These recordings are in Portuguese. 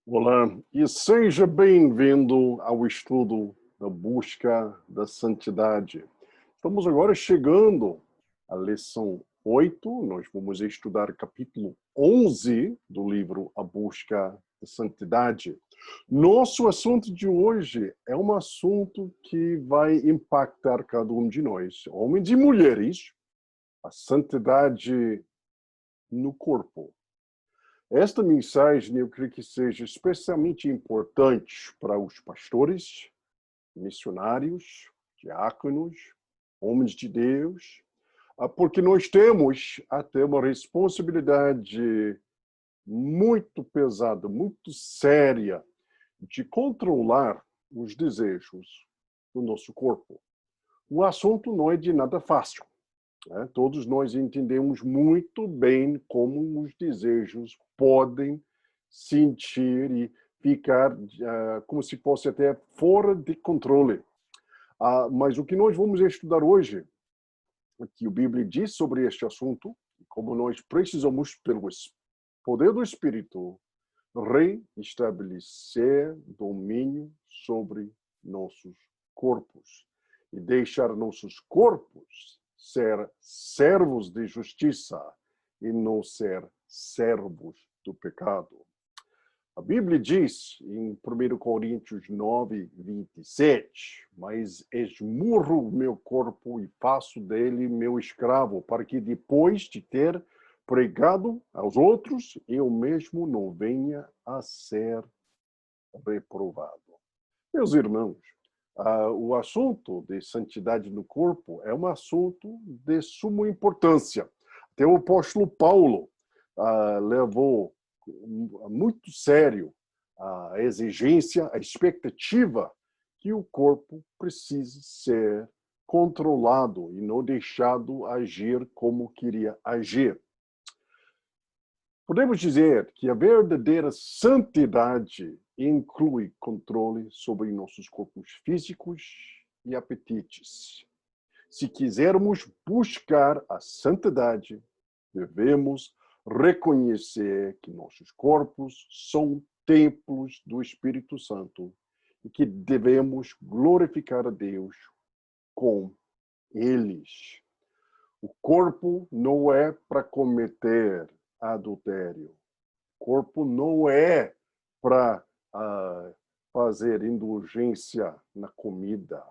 Olá, e seja bem-vindo ao estudo da busca da santidade. Estamos agora chegando à lição 8. Nós vamos estudar capítulo 11 do livro A Busca da Santidade. Nosso assunto de hoje é um assunto que vai impactar cada um de nós, homens e mulheres, a santidade no corpo. Esta mensagem eu creio que seja especialmente importante para os pastores, missionários, diáconos, homens de Deus, porque nós temos até uma responsabilidade muito pesada, muito séria de controlar os desejos do nosso corpo. O assunto não é de nada fácil. Todos nós entendemos muito bem como os desejos podem sentir e ficar como se fosse até fora de controle. Mas o que nós vamos estudar hoje, o que a Bíblia diz sobre este assunto, como nós precisamos, pelo poder do Espírito, reestabelecer domínio sobre nossos corpos e deixar nossos corpos ser servos de justiça e não ser servos do pecado. A Bíblia diz em 1 Coríntios 9, 27, mas esmurro meu corpo e faço dele meu escravo, para que depois de ter pregado aos outros, eu mesmo não venha a ser reprovado. Meus irmãos, o assunto de santidade no corpo é um assunto de suma importância. Até o apóstolo Paulo levou muito sério a exigência, a expectativa que o corpo precise ser controlado e não deixado agir como queria agir. Podemos dizer que a verdadeira santidade inclui controle sobre nossos corpos físicos e apetites. Se quisermos buscar a santidade, devemos reconhecer que nossos corpos são templos do Espírito Santo e que devemos glorificar a Deus com eles. O corpo não é para cometer adultério. O corpo não é para fazer indulgência na comida.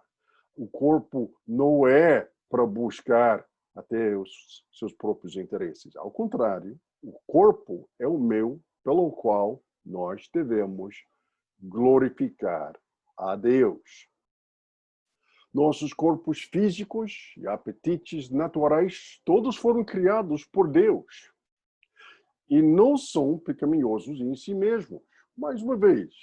O corpo não é para buscar até os seus próprios interesses. Ao contrário, o corpo é o meu, pelo qual nós devemos glorificar a Deus. Nossos corpos físicos e apetites naturais, todos foram criados por Deus e não são pecaminosos em si mesmos. Mais uma vez,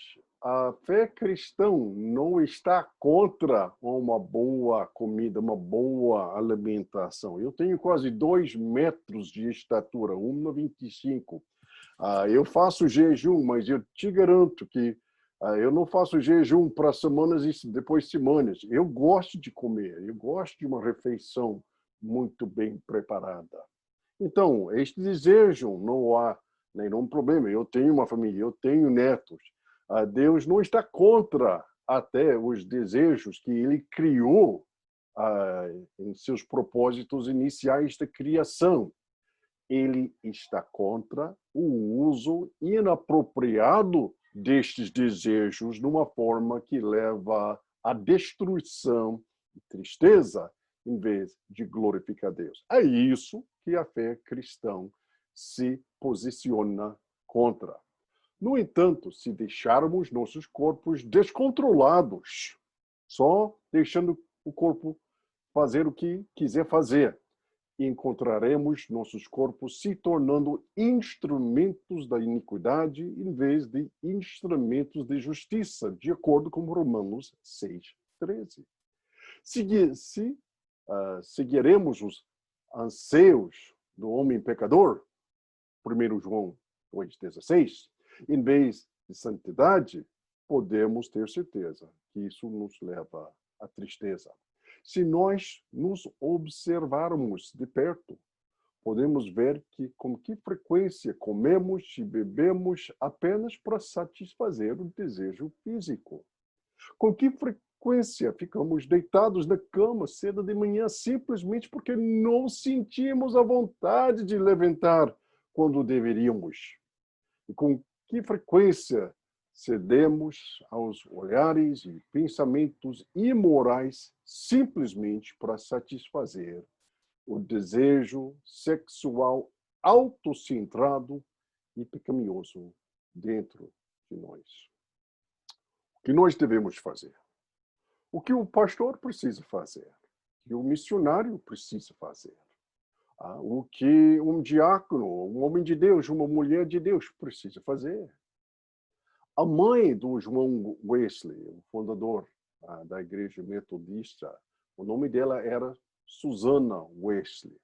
a fé cristã não está contra uma boa comida, uma boa alimentação. Eu tenho quase 2 metros de estatura, 1,95. Eu faço jejum, mas eu te garanto que eu não faço jejum para semanas e depois semanas. Eu gosto de comer, eu gosto de uma refeição muito bem preparada. Então, este desejo não há nenhum problema. Eu tenho uma família, eu tenho netos. Deus não está contra até os desejos que ele criou em seus propósitos iniciais da criação. Ele está contra o uso inapropriado destes desejos numa forma que leva à destruição e tristeza, em vez de glorificar Deus. É isso que a fé cristã se posiciona contra. No entanto, se deixarmos nossos corpos descontrolados, só deixando o corpo fazer o que quiser fazer, encontraremos nossos corpos se tornando instrumentos da iniquidade em vez de instrumentos de justiça, de acordo com Romanos 6:13. Se seguiremos os anseios do homem pecador, 1 João 2,16, em vez de santidade, podemos ter certeza que isso nos leva à tristeza. Se nós nos observarmos de perto, podemos ver que com que frequência comemos e bebemos apenas para satisfazer o desejo físico. Com que frequência ficamos deitados na cama cedo de manhã simplesmente porque não sentimos a vontade de levantar quando deveríamos. E com que frequência cedemos aos olhares e pensamentos imorais simplesmente para satisfazer o desejo sexual autocentrado e pecaminoso dentro de nós. O que nós devemos fazer? O que o pastor precisa fazer? O que o missionário precisa fazer? O que um diácono, um homem de Deus, uma mulher de Deus precisa fazer? A mãe do João Wesley, o fundador da Igreja Metodista, o nome dela era Susana Wesley.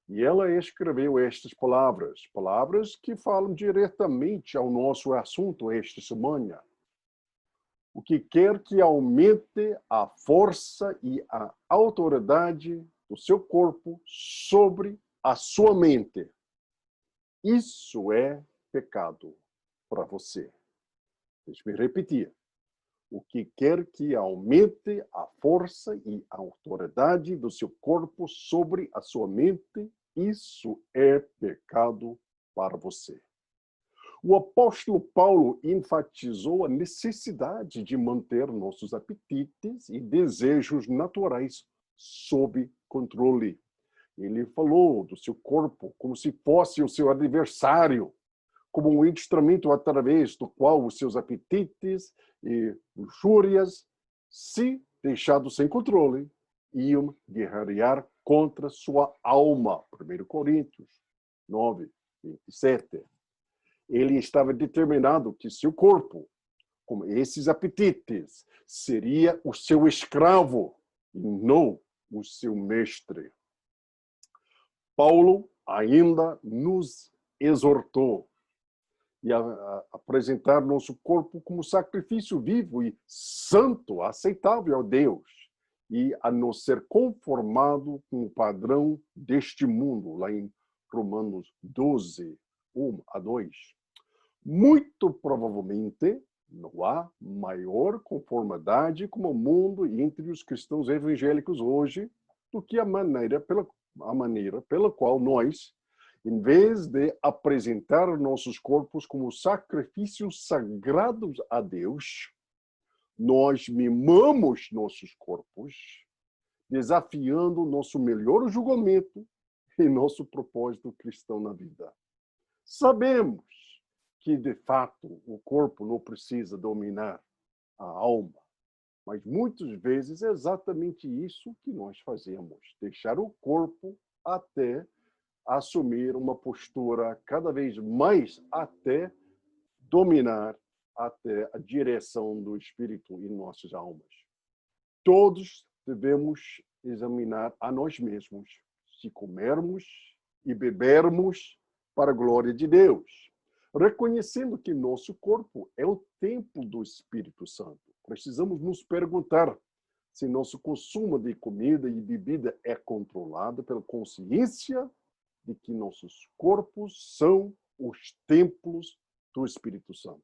E ela escreveu estas palavras, palavras que falam diretamente ao nosso assunto esta semana. O que quer que aumente a força e a autoridade do seu corpo sobre a sua mente. Isso é pecado para você. Deixe-me repetir. O que quer que aumente a força e a autoridade do seu corpo sobre a sua mente, isso é pecado para você. O apóstolo Paulo enfatizou a necessidade de manter nossos apetites e desejos naturais sob controle. Ele falou do seu corpo como se fosse o seu adversário, como um instrumento através do qual os seus apetites e luxúrias, se deixados sem controle, iam guerrear contra sua alma. 1 Coríntios 9, 27. Ele estava determinado que seu corpo, como esses apetites, seria o seu escravo e não o seu mestre. Paulo ainda nos exortou e a apresentar nosso corpo como sacrifício vivo e santo, aceitável a Deus, e a não ser conformado com o padrão deste mundo, lá em Romanos 12, 1 a 2. Muito provavelmente, não há maior conformidade com o mundo entre os cristãos evangélicos hoje do que a maneira pela qual nós, em vez de apresentar nossos corpos como sacrifícios sagrados a Deus, nós mimamos nossos corpos, desafiando nosso melhor julgamento e nosso propósito cristão na vida. Sabemos que, de fato, o corpo não precisa dominar a alma, mas muitas vezes é exatamente isso que nós fazemos, deixar o corpo até assumir uma postura cada vez mais até dominar até a direção do espírito em nossas almas. Todos devemos examinar a nós mesmos se comermos e bebermos para a glória de Deus, reconhecendo que nosso corpo é o templo do Espírito Santo. Precisamos nos perguntar se nosso consumo de comida e bebida é controlado pela consciência de que nossos corpos são os templos do Espírito Santo.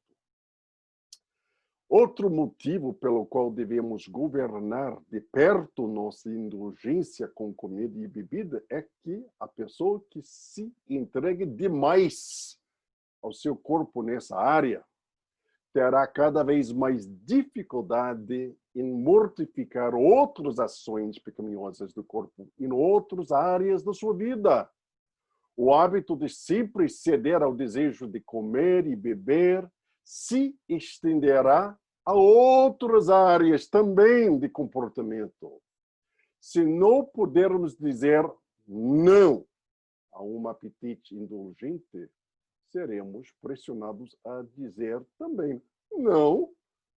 Outro motivo pelo qual devemos governar de perto nossa indulgência com comida e bebida é que a pessoa que se entrega demais ao seu corpo nessa área terá cada vez mais dificuldade em mortificar outras ações pecaminosas do corpo em outras áreas da sua vida. O hábito de sempre ceder ao desejo de comer e beber se estenderá a outras áreas também de comportamento. Se não pudermos dizer não a um apetite indulgente, seremos pressionados a dizer também não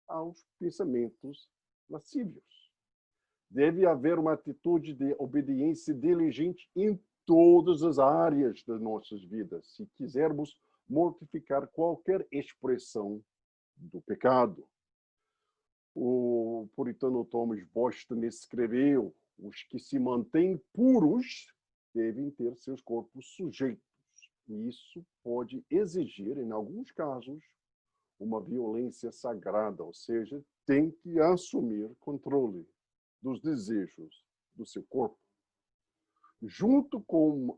aos pensamentos lascívios. Deve haver uma atitude de obediência diligente em todas as áreas das nossas vidas, se quisermos mortificar qualquer expressão do pecado. O puritano Thomas Boston escreveu: os que se mantêm puros devem ter seus corpos sujeitos. E isso pode exigir, em alguns casos, uma violência sagrada, ou seja, tem que assumir controle dos desejos do seu corpo. Junto com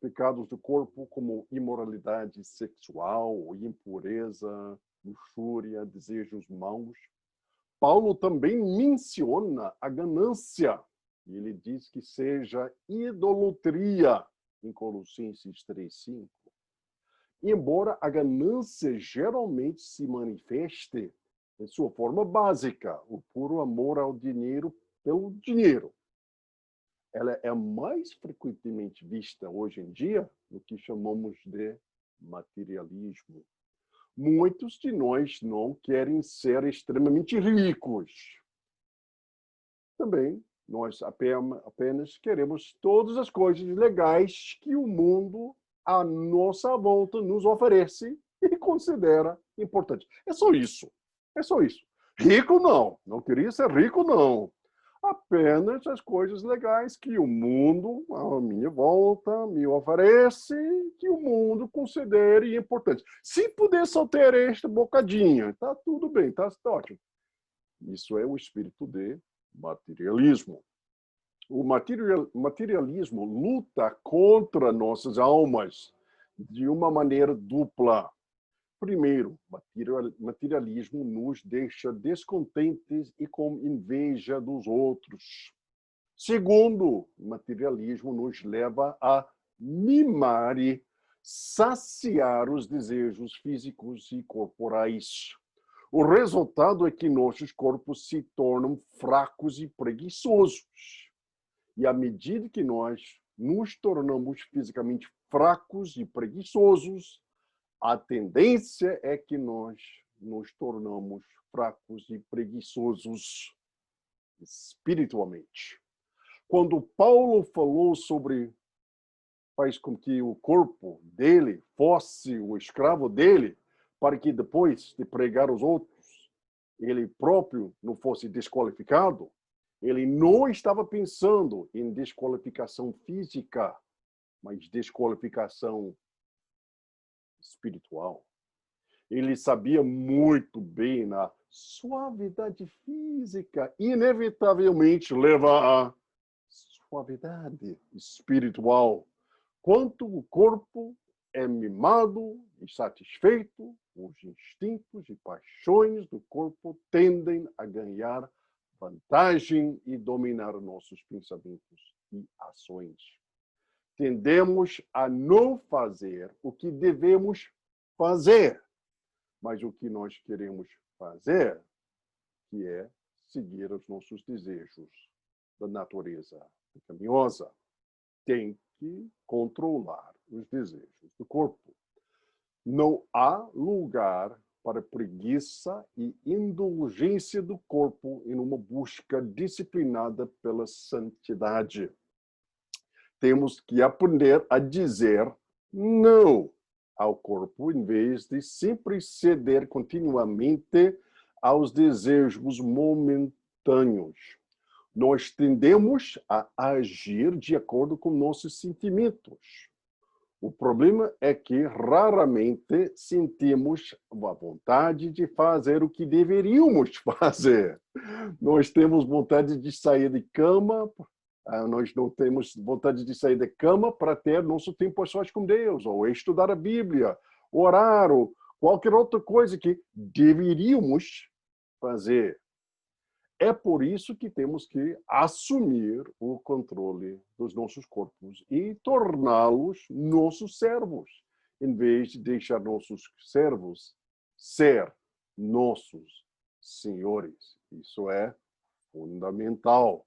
pecados do corpo, como imoralidade sexual, impureza, luxúria, desejos maus, Paulo também menciona a ganância. E ele diz que seja idolatria, em Colossenses 3:5. Embora a ganância geralmente se manifeste em sua forma básica, o puro amor ao dinheiro pelo dinheiro, ela é mais frequentemente vista hoje em dia no que chamamos de materialismo. Muitos de nós não querem ser extremamente ricos. Também nós apenas queremos todas as coisas legais que o mundo à nossa volta nos oferece e considera importante. É só isso. É só isso. Rico não. Não queria ser rico, não. Apenas as coisas legais que o mundo à minha volta me oferece, que o mundo considere importante. Se puder só ter esta bocadinha, está tudo bem, está ótimo. Isso é o espírito de materialismo. O materialismo luta contra nossas almas de uma maneira dupla. Primeiro, materialismo nos deixa descontentes e com inveja dos outros. Segundo, materialismo nos leva a mimar e saciar os desejos físicos e corporais. O resultado é que nossos corpos se tornam fracos e preguiçosos. E à medida que nós nos tornamos fisicamente fracos e preguiçosos, a tendência é que nós nos tornamos fracos e preguiçosos espiritualmente. Quando Paulo falou sobre faz com que o corpo dele fosse o escravo dele, para que depois de pregar os outros, ele próprio não fosse desqualificado, ele não estava pensando em desqualificação física, mas desqualificação espiritual. Ele sabia muito bem na suavidade física, inevitavelmente leva à suavidade espiritual. Quanto o corpo é mimado e satisfeito, os instintos e paixões do corpo tendem a ganhar vantagem e dominar nossos pensamentos e ações. Tendemos a não fazer o que devemos fazer, mas o que nós queremos fazer, que é seguir os nossos desejos da natureza pecaminosa, tem que controlar os desejos do corpo. Não há lugar para preguiça e indulgência do corpo em uma busca disciplinada pela santidade. Temos que aprender a dizer não ao corpo, em vez de sempre ceder continuamente aos desejos momentâneos. Nós tendemos a agir de acordo com nossos sentimentos. O problema é que raramente sentimos a vontade de fazer o que deveríamos fazer. Nós temos vontade de sair de cama, nós não temos vontade de sair da cama para ter nosso tempo a sós com Deus, ou estudar a Bíblia, orar, ou qualquer outra coisa que deveríamos fazer. É por isso que temos que assumir o controle dos nossos corpos e torná-los nossos servos, em vez de deixar nossos servos ser nossos senhores. Isso é fundamental.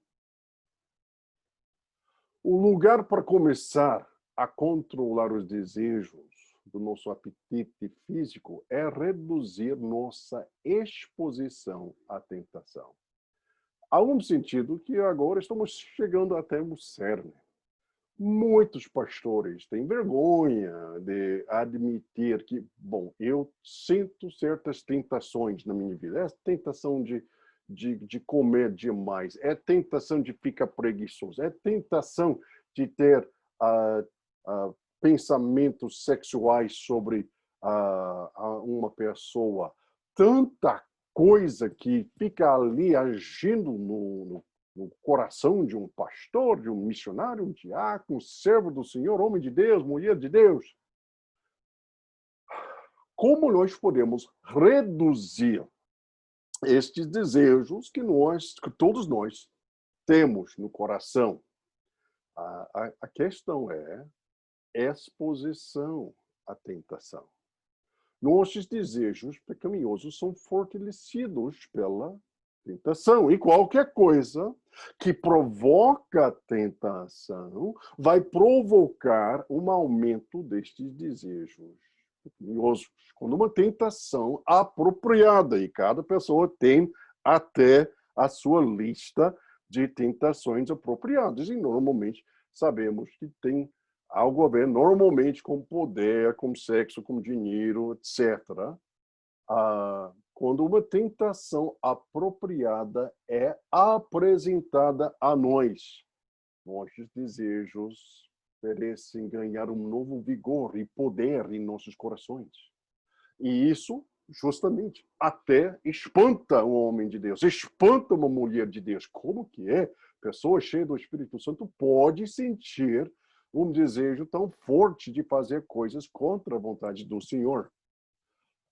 O lugar para começar a controlar os desejos do nosso apetite físico é reduzir nossa exposição à tentação. Há um sentido que agora estamos chegando até o cerne. Muitos pastores têm vergonha de admitir que, bom, eu sinto certas tentações na minha vida. É tentação de comer demais, é tentação de ficar preguiçoso, é tentação de ter pensamentos sexuais sobre uma pessoa. Tanta coisa que fica ali agindo no coração de um pastor, de um missionário, um diácono, um servo do Senhor, homem de Deus, mulher de Deus. Como nós podemos reduzir estes desejos que todos nós temos no coração? A questão é exposição à tentação. Nossos desejos pecaminosos são fortalecidos pela tentação. E qualquer coisa que provoca tentação vai provocar um aumento destes desejos pecaminosos. Quando uma tentação apropriada, e cada pessoa tem até a sua lista de tentações apropriadas. E normalmente sabemos que tem algo a ver normalmente com poder, com sexo, com dinheiro, etc. Quando uma tentação apropriada é apresentada a nós, nossos desejos parecem ganhar um novo vigor e poder em nossos corações. E isso, justamente, até espanta um homem de Deus, espanta uma mulher de Deus. Como que é? Pessoa cheia do Espírito Santo pode sentir um desejo tão forte de fazer coisas contra a vontade do Senhor.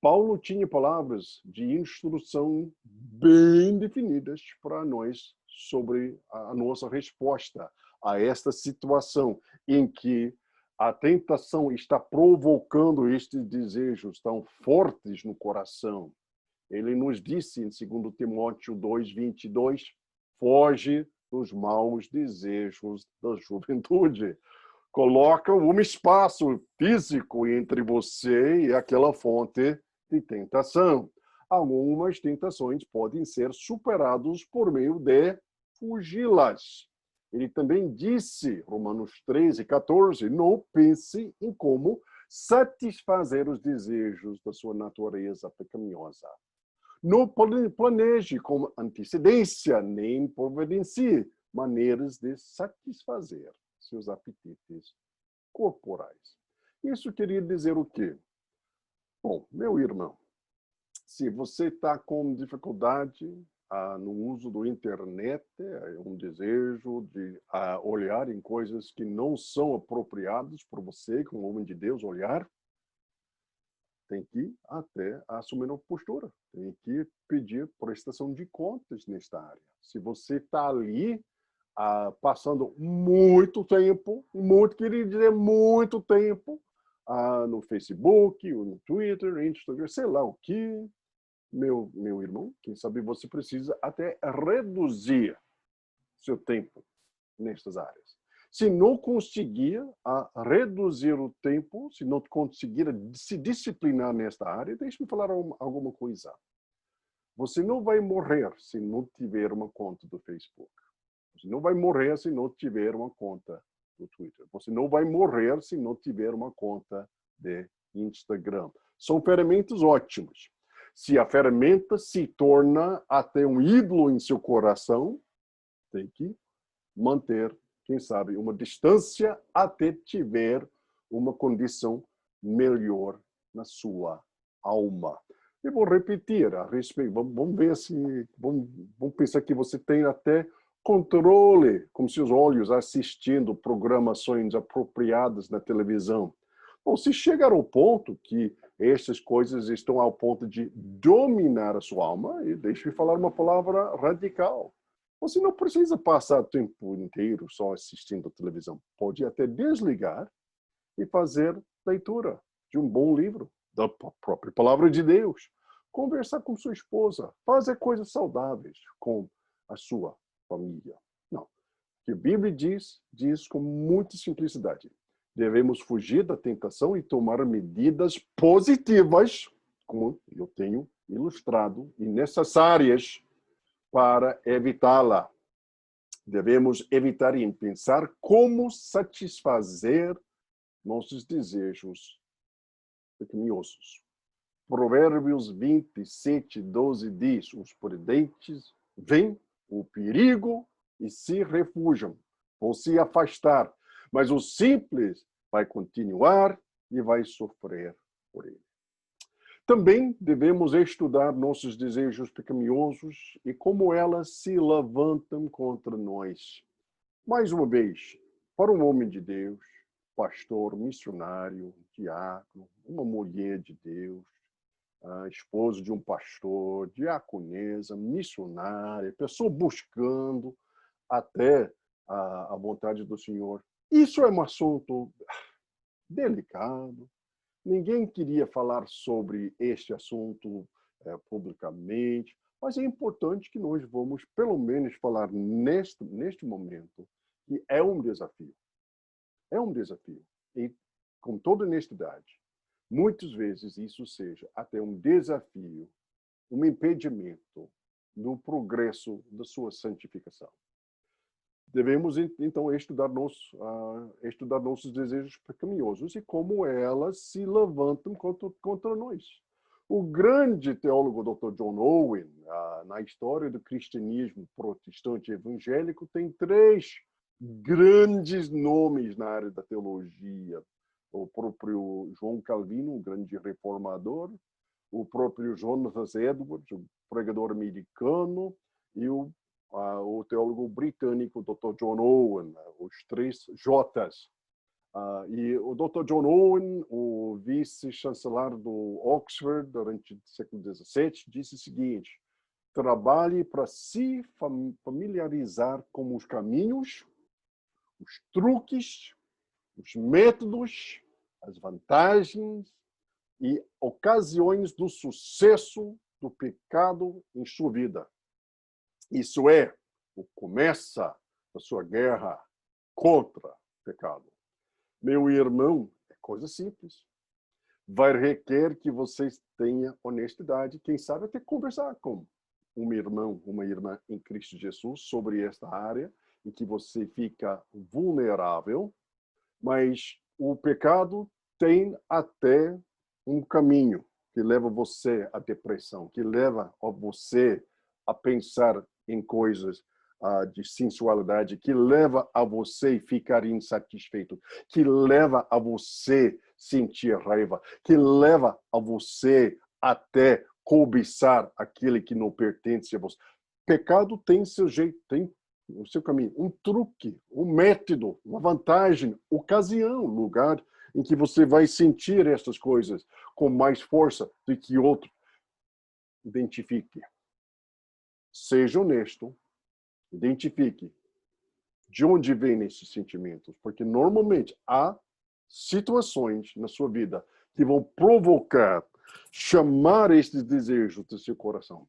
Paulo tinha palavras de instrução bem definidas para nós sobre a nossa resposta a esta situação em que a tentação está provocando estes desejos tão fortes no coração. Ele nos disse em 2 Timóteo 2:22, foge dos maus desejos da juventude. Coloca um espaço físico entre você e aquela fonte de tentação. Algumas tentações podem ser superadas por meio de fugi-las. Ele também disse, Romanos 13:14, não pense em como satisfazer os desejos da sua natureza pecaminosa. Não planeje com antecedência, nem providencie maneiras de satisfazer seus apetites corporais. Isso queria dizer o quê? Bom, meu irmão, se você está com dificuldade no uso do internet, um desejo de olhar em coisas que não são apropriadas para você, como homem de Deus, olhar, tem que até assumir uma postura, tem que pedir prestação de contas nesta área. Se você está ali passando muito tempo, queria dizer muito tempo, no Facebook, no Twitter, Instagram, sei lá o que, meu irmão, quem sabe você precisa até reduzir seu tempo nestas áreas. Se não conseguir reduzir o tempo, se não conseguir se disciplinar nesta área, deixe-me falar alguma coisa. Você não vai morrer se não tiver uma conta do Facebook. Você não vai morrer se não tiver uma conta do Twitter. Você não vai morrer se não tiver uma conta de Instagram. São ferramentas ótimas. Se a ferramenta se torna até um ídolo em seu coração, tem que manter, quem sabe, uma distância até tiver uma condição melhor na sua alma. E vou repetir a respeito. Vamos ver se... Vamos pensar que você tem até controle com seus olhos assistindo programações apropriadas na televisão. Bom, se chegar ao ponto que essas coisas estão ao ponto de dominar a sua alma, e deixe-me falar uma palavra radical. Você não precisa passar o tempo inteiro só assistindo a televisão. Pode até desligar e fazer leitura de um bom livro, da própria palavra de Deus. Conversar com sua esposa, fazer coisas saudáveis com a sua família. Não. O que a Bíblia diz com muita simplicidade. Devemos fugir da tentação e tomar medidas positivas, como eu tenho ilustrado, e necessárias para evitá-la. Devemos evitar e pensar como satisfazer nossos desejos pecaminosos. Provérbios 27:12 diz, os prudentes veem o perigo e se refugiam, vão se afastar. Mas o simples vai continuar e vai sofrer por ele. Também devemos estudar nossos desejos pecaminosos e como elas se levantam contra nós. Mais uma vez, para um homem de Deus, pastor, missionário, diácono, uma mulher de Deus, esposo de um pastor, diaconesa, missionária, pessoa buscando até a vontade do Senhor. Isso é um assunto delicado. Ninguém queria falar sobre este assunto publicamente, mas é importante que nós vamos, pelo menos, falar neste momento, que é um desafio. É um desafio. E, com toda honestidade, muitas vezes isso seja até um desafio, um impedimento no progresso da sua santificação. Devemos, então, estudar nossos desejos pecaminosos e como elas se levantam contra nós. O grande teólogo Dr. John Owen, na história do cristianismo protestante evangélico, tem 3 grandes nomes na área da teologia. O próprio João Calvino, o grande reformador, o próprio Jonathan Edwards, o pregador americano, e o teólogo britânico Dr. John Owen, os 3 J's. E o Dr. John Owen, o vice-chanceler do Oxford durante o século XVII, disse o seguinte: trabalhe para se familiarizar com os caminhos, os truques, os métodos, as vantagens e ocasiões do sucesso do pecado em sua vida. Isso é o começo da sua guerra contra o pecado. Meu irmão, é coisa simples. Vai requer que vocês tenham honestidade, quem sabe até conversar com um irmão, uma irmã em Cristo Jesus sobre esta área, em que você fica vulnerável, mas o pecado tem até um caminho que leva você à depressão, que leva você a pensar em coisas de sensualidade, que leva a você ficar insatisfeito, que leva a você sentir raiva, que leva a você até cobiçar aquele que não pertence a você. Pecado tem seu jeito, tem o seu caminho, um truque, um método, uma vantagem, ocasião, lugar em que você vai sentir essas coisas com mais força do que outro. Identifique. Seja honesto. Identifique de onde vêm esses sentimentos, porque normalmente há situações na sua vida que vão provocar, chamar esses desejos do seu coração.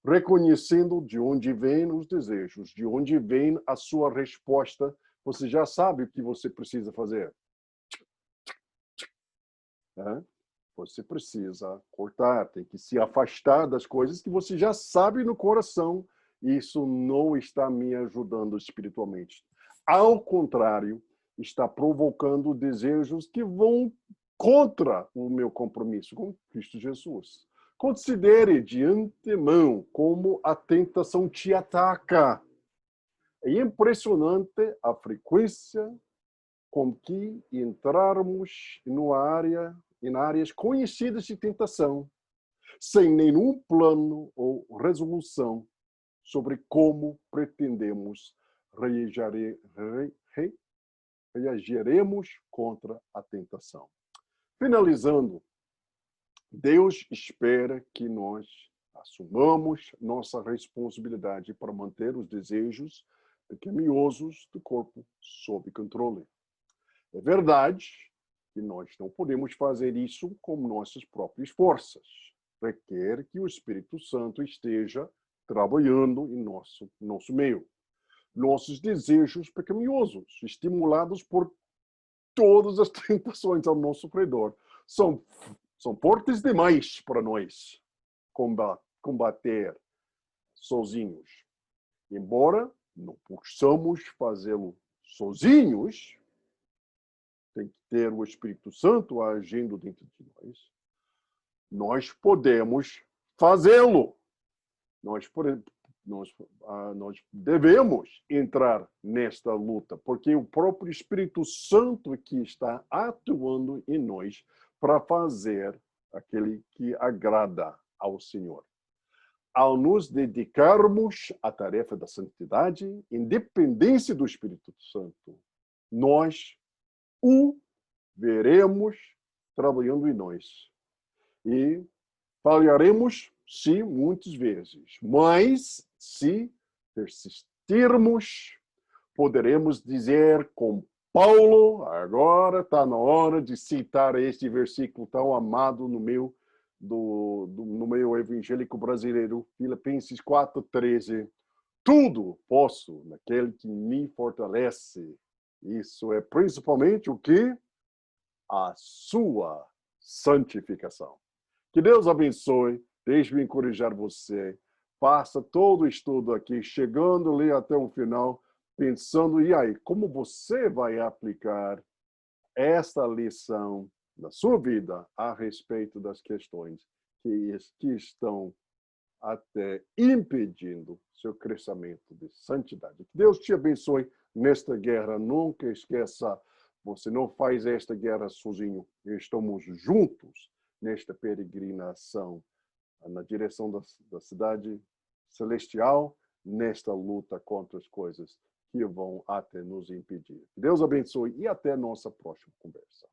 Reconhecendo de onde vêm os desejos, de onde vem a sua resposta, você já sabe o que você precisa fazer. Você precisa cortar, tem que se afastar das coisas que você já sabe no coração. Isso não está me ajudando espiritualmente. Ao contrário, está provocando desejos que vão contra o meu compromisso com Cristo Jesus. Considere de antemão como a tentação te ataca. É impressionante a frequência com que entrarmos em áreas conhecidas de tentação, sem nenhum plano ou resolução sobre como pretendemos reagiremos contra a tentação. Finalizando, Deus espera que nós assumamos nossa responsabilidade para manter os desejos pecaminosos do corpo sob controle. É verdade que nós não podemos fazer isso com nossas próprias forças. Requer que o Espírito Santo esteja trabalhando em nosso meio. Nossos desejos pecaminosos, estimulados por todas as tentações ao nosso redor, são fortes demais para nós combater sozinhos. Embora não possamos fazê-lo sozinhos, tem que ter o Espírito Santo agindo dentro de nós. Nós podemos fazê-lo. Nós nós devemos entrar nesta luta, porque o próprio Espírito Santo que está atuando em nós para fazer aquele que agrada ao Senhor. Ao nos dedicarmos à tarefa da santidade, independência do Espírito Santo, nós o veremos trabalhando em nós. E falharemos, sim, muitas vezes, mas se persistirmos, poderemos dizer com Paulo, agora está na hora de citar este versículo tão amado no meu evangélico brasileiro, Filipenses 4:13. Tudo posso naquele que me fortalece. Isso é principalmente o que? A sua santificação. Que Deus abençoe. Deixe-me encorajar você. Faça todo o estudo aqui, chegando ali até o final, pensando, e aí, como você vai aplicar esta lição na sua vida a respeito das questões que estão até impedindo seu crescimento de santidade. Que Deus te abençoe nesta guerra. Nunca esqueça, você não faz esta guerra sozinho. Estamos juntos nesta peregrinação na direção da cidade celestial, nesta luta contra as coisas que vão até nos impedir. Que Deus abençoe e até nossa próxima conversa.